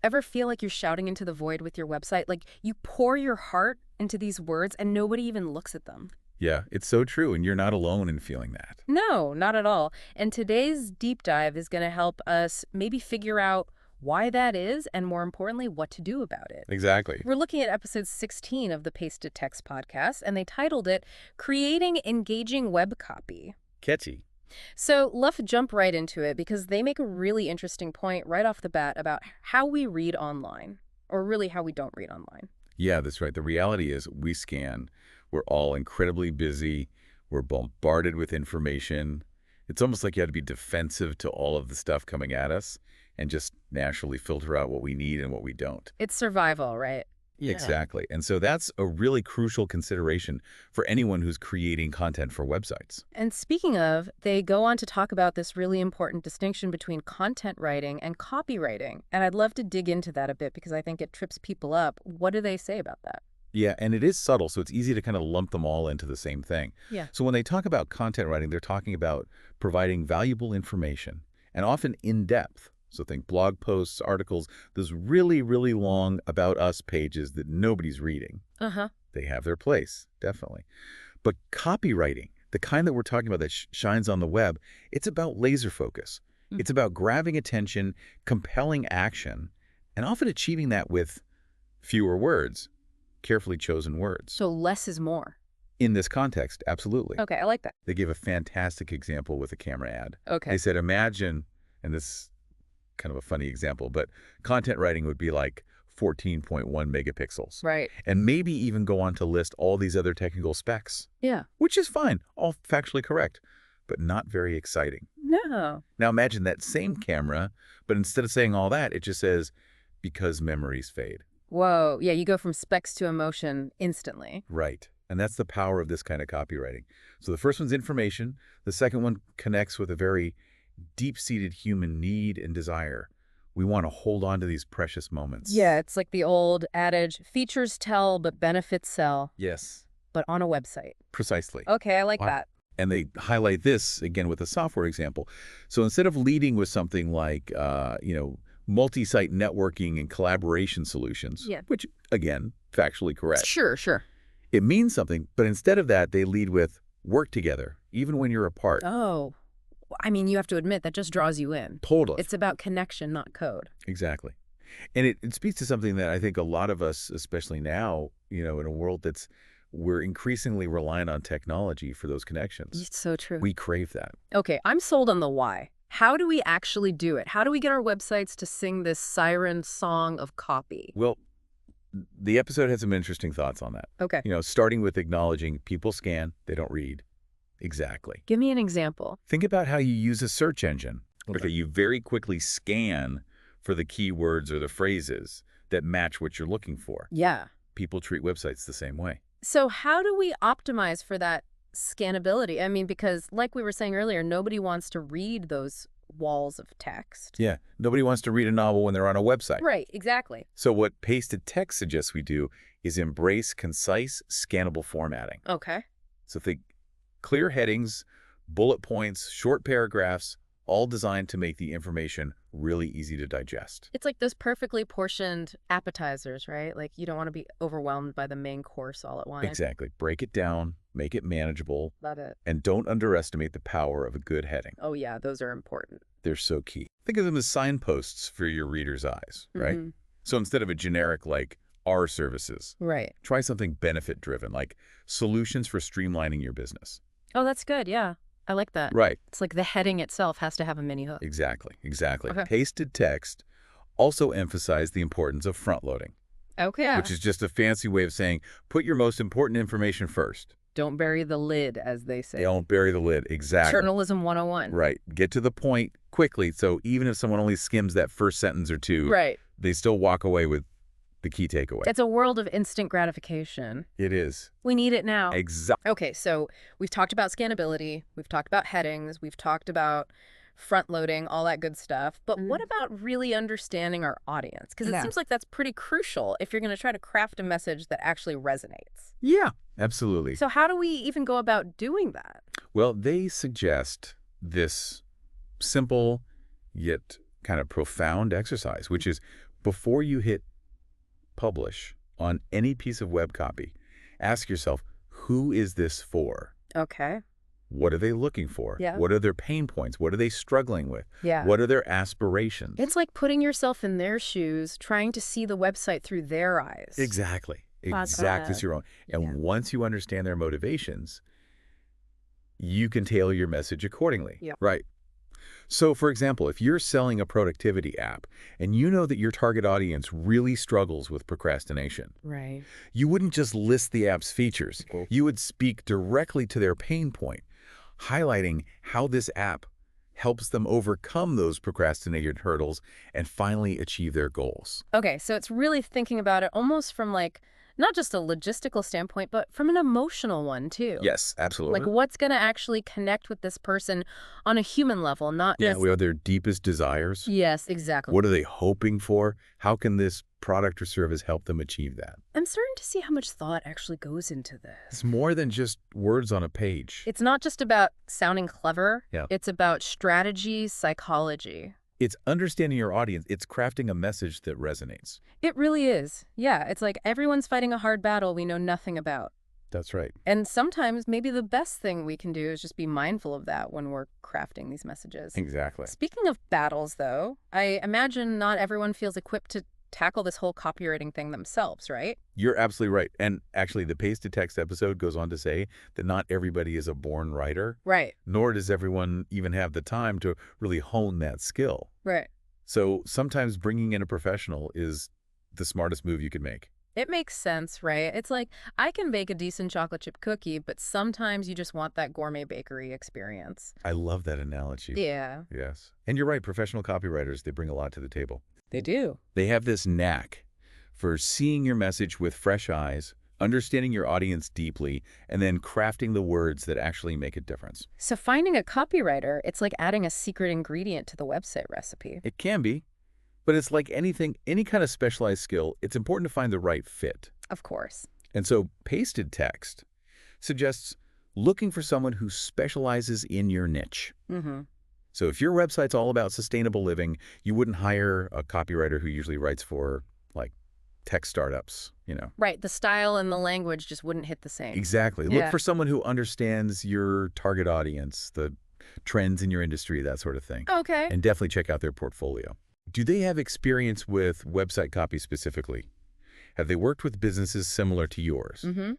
Ever feel like you're shouting into the void with your website? Like you pour your heart into these words and nobody even looks at them. Yeah, it's so true, and you're not alone in feeling that. No, not at all. And today's deep dive is going to help us maybe figure out why that is and, more importantly, what to do about it. Exactly. We're looking at episode 16 of the Paste to Text podcast, and they titled it Creating Engaging Web Copy. Catchy. So let's jump right into it because they make a really interesting point right off the bat about how we read online, or really how we don't read online. Yeah, that's right. The reality is we scan. We're all incredibly busy. We're bombarded with information. It's almost like you have to be defensive to all of the stuff coming at us and just naturally filter out what we need and what we don't. It's survival, right? Yeah. Exactly. And so that's a really crucial consideration for anyone who's creating content for websites. And speaking of, they go on to talk about this really important distinction between content writing and copywriting. And I'd love to dig into that a bit because I think it trips people up. What do they say about that? Yeah, and it is subtle, so it's easy to kind of lump them all into the same thing. Yeah. So when they talk about content writing, they're talking about providing valuable information, and often in-depth. So think blog posts, articles, those really, really long About Us pages that nobody's reading. Uh-huh. They have their place, definitely. But copywriting, the kind that we're talking about that shines on the web, it's about laser focus. It's about grabbing attention, compelling action, and often achieving that with fewer words, carefully chosen words. So less is more. In this context, absolutely. Okay, I like that. They gave a fantastic example with a camera ad. Okay. They said, imagine, and this kind of a funny example, but content writing would be like 14.1 megapixels. Right. And maybe even go on to list all these other technical specs. Yeah. Which is fine, all factually correct, but not very exciting. No. Now imagine that same camera, but instead of saying all that, it just says, because memories fade. Whoa. Yeah, you go from specs to emotion instantly. Right. And that's the power of this kind of copywriting. So the first one's information. The second one connects with a very deep-seated human need and desire. We want to hold on to these precious moments. Yeah, it's like the old adage, features tell, but benefits sell. Yes. But on a website. Precisely. Okay, I like that. And they highlight this, again, with a software example. So instead of leading with something like, multi-site networking and collaboration solutions, which, again, factually correct. Sure. It means something, but instead of that, they lead with work together, even when you're apart. Oh. I mean, you have to admit, that just draws you in. Totally. It's about connection, not code. Exactly. And it speaks to something that I think a lot of us, especially now, in a world we're increasingly reliant on technology for those connections. It's so true. We crave that. Okay, I'm sold on the why. How do we actually do it? How do we get our websites to sing this siren song of copy? Well, the episode had some interesting thoughts on that. Okay. Starting with acknowledging people scan, they don't read. Exactly. Give me an example. Think about how you use a search engine. Okay, you very quickly scan for the keywords or the phrases that match what you're looking for. Yeah. People treat websites the same way. So how do we optimize for that scannability? I mean, because like we were saying earlier, nobody wants to read those walls of text. Yeah, nobody wants to read a novel when they're on a website. Right, exactly. So what pasted text suggests we do is embrace concise, scannable formatting. Okay. So think clear headings, bullet points, short paragraphs, all designed to make the information really easy to digest. It's like those perfectly portioned appetizers, right? Like you don't want to be overwhelmed by the main course all at once. Exactly. Break it down, make it manageable, Love it. and don't underestimate the power of a good heading. Oh yeah, those are important. They're so key. Think of them as signposts for your reader's eyes, right? So instead of a generic like our services, Right. try something benefit-driven, like solutions for streamlining your business. Oh, that's good. Yeah. I like that. Right. It's like the heading itself has to have a mini hook. Exactly. Okay. Pasted text also emphasized the importance of front-loading, Okay. which is just a fancy way of saying put your most important information first. Don't bury the lid, as they say. Don't bury the lid. Exactly. Journalism 101. Right. Get to the point quickly, so even if someone only skims that first sentence or two, Right. they still walk away with the key takeaway. It's a world of instant gratification. It is. We need it now. Exactly. Okay, so we've talked about scannability, we've talked about headings, we've talked about front loading, all that good stuff. But what about really understanding our audience? Because it seems like that's pretty crucial if you're going to try to craft a message that actually resonates. Yeah, absolutely. So how do we even go about doing that? Well, they suggest this simple yet kind of profound exercise, which is Before you hit publish on any piece of web copy, ask yourself, who is this for? Okay. What are they looking for? Yeah. What are their pain points? What are they struggling with? Yeah. What are their aspirations? It's like putting yourself in their shoes, trying to see the website through their eyes. Exactly. Positive. Exactly. It's your own. And Yeah. once you understand their motivations, you can tailor your message accordingly. Yep. Right. So, for example, if you're selling a productivity app and you know that your target audience really struggles with procrastination, Right. you wouldn't just list the app's features. You would speak directly to their pain point, highlighting how this app helps them overcome those procrastinated hurdles and finally achieve their goals. Okay, so it's really thinking about it almost from like, not just a logistical standpoint, but from an emotional one too. Yes, absolutely. Like what's going to actually connect with this person on a human level, not Yeah, just... what are their deepest desires? Yes, exactly. What are they hoping for? How can this product or service help them achieve that? I'm starting to see how much thought actually goes into this. It's more than just words on a page. It's not just about sounding clever. Yeah. It's about strategy, psychology. It's understanding your audience. It's crafting a message that resonates. It really is. Yeah, it's like everyone's fighting a hard battle we know nothing about. That's right. And sometimes maybe the best thing we can do is just be mindful of that when we're crafting these messages. Exactly. Speaking of battles, though, I imagine not everyone feels equipped to tackle this whole copywriting thing themselves, right? You're absolutely right. And actually, the Paste-to-Text episode goes on to say that not everybody is a born writer, Right. nor does everyone even have the time to really hone that skill. Right. So sometimes bringing in a professional is the smartest move you could make. It makes sense, right? It's like, I can bake a decent chocolate chip cookie, but sometimes you just want that gourmet bakery experience. I love that analogy. Yeah. Yes. And you're right, professional copywriters, they bring a lot to the table. They do. They have this knack for seeing your message with fresh eyes, understanding your audience deeply, and then crafting the words that actually make a difference. So finding a copywriter, it's like adding a secret ingredient to the website recipe. It can be, but it's like anything, any kind of specialized skill, it's important to find the right fit. Of course. And so pasted text suggests looking for someone who specializes in your niche. Mm-hmm. So if your website's all about sustainable living, you wouldn't hire a copywriter who usually writes for, like, tech startups, you know. Right. The style and the language just wouldn't hit the same. Exactly. Yeah. Look for someone who understands your target audience, the trends in your industry, that sort of thing. Okay. And definitely check out their portfolio. Do they have experience with website copy specifically? Have they worked with businesses similar to yours? Mm-hmm.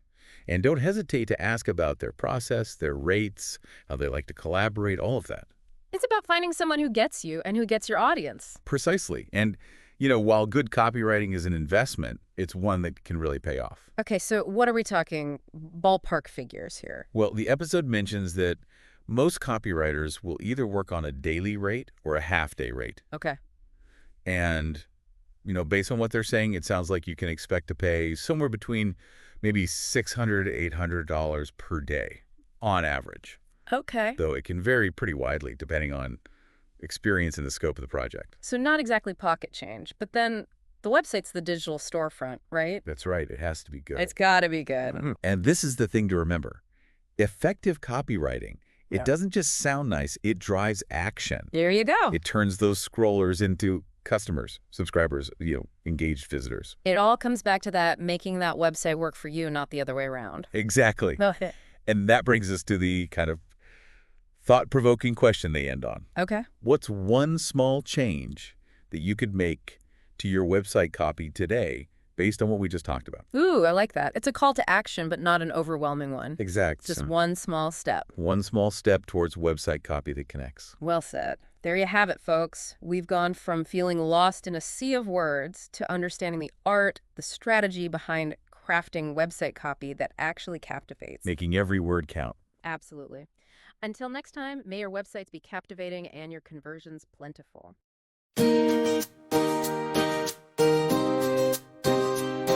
And don't hesitate to ask about their process, their rates, how they like to collaborate, all of that. It's about finding someone who gets you and who gets your audience. Precisely. And, you know, while good copywriting is an investment, it's one that can really pay off. Okay, so what are we talking ballpark figures here? Well, the episode mentions that most copywriters will either work on a daily rate or a half-day rate. Okay. And, you know, based on what they're saying, it sounds like you can expect to pay somewhere between maybe $600 to $800 per day on average. Okay. Though it can vary pretty widely depending on experience and the scope of the project. So not exactly pocket change, but then the website's the digital storefront, right? That's right. It has to be good. It's got to be good. And this is the thing to remember. Effective copywriting, it doesn't just sound nice, it drives action. There you go. It turns those scrollers into customers, subscribers, you know, engaged visitors. It all comes back to that making that website work for you, not the other way around. Exactly. Okay. And that brings us to the kind of thought-provoking question they end on. Okay. What's one small change that you could make to your website copy today based on what we just talked about? Ooh, I like that. It's a call to action, but not an overwhelming one. Exact. Just one small step. One small step towards website copy that connects. Well said. There you have it, folks. We've gone from feeling lost in a sea of words to understanding the art, the strategy behind crafting website copy that actually captivates. Making every word count. Absolutely. Until next time, may your websites be captivating and your conversions plentiful.